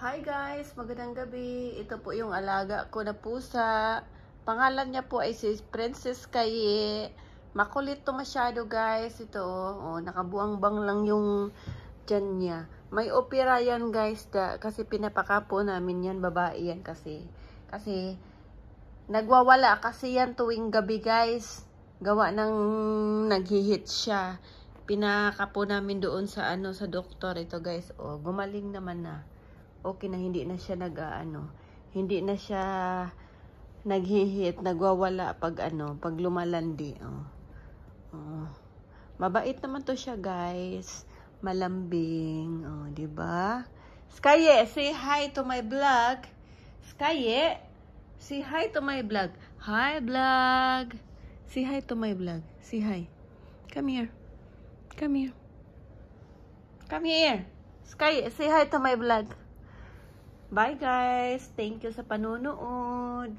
Hi guys, magandang gabi. Ito po yung alaga ko na pusa. Pangalan niya po ay si Princess Kaye. Makulit to masyado guys. Ito, nakabuang-bang lang yung tiyan niya. May opera yan guys, kasi pinapaka po namin yan, babae yan kasi. Kasi, nagwawala kasi yan tuwing gabi guys. Gawa ng naghihit siya. Pinaka po namin doon sa sa doktor ito guys. Gumaling naman na. Okay na, hindi na siya hindi na siya naghihit, nagwawala pag pag lumalandi. Mabait naman to siya, guys. Malambing, di ba? Skaye, say hi to my vlog. Skaye, say hi to my vlog. Hi, vlog. Say hi to my vlog. Say hi. Come here. Come here. Come here. Skaye, say hi to my vlog. Bye guys! Thank you sa panunood!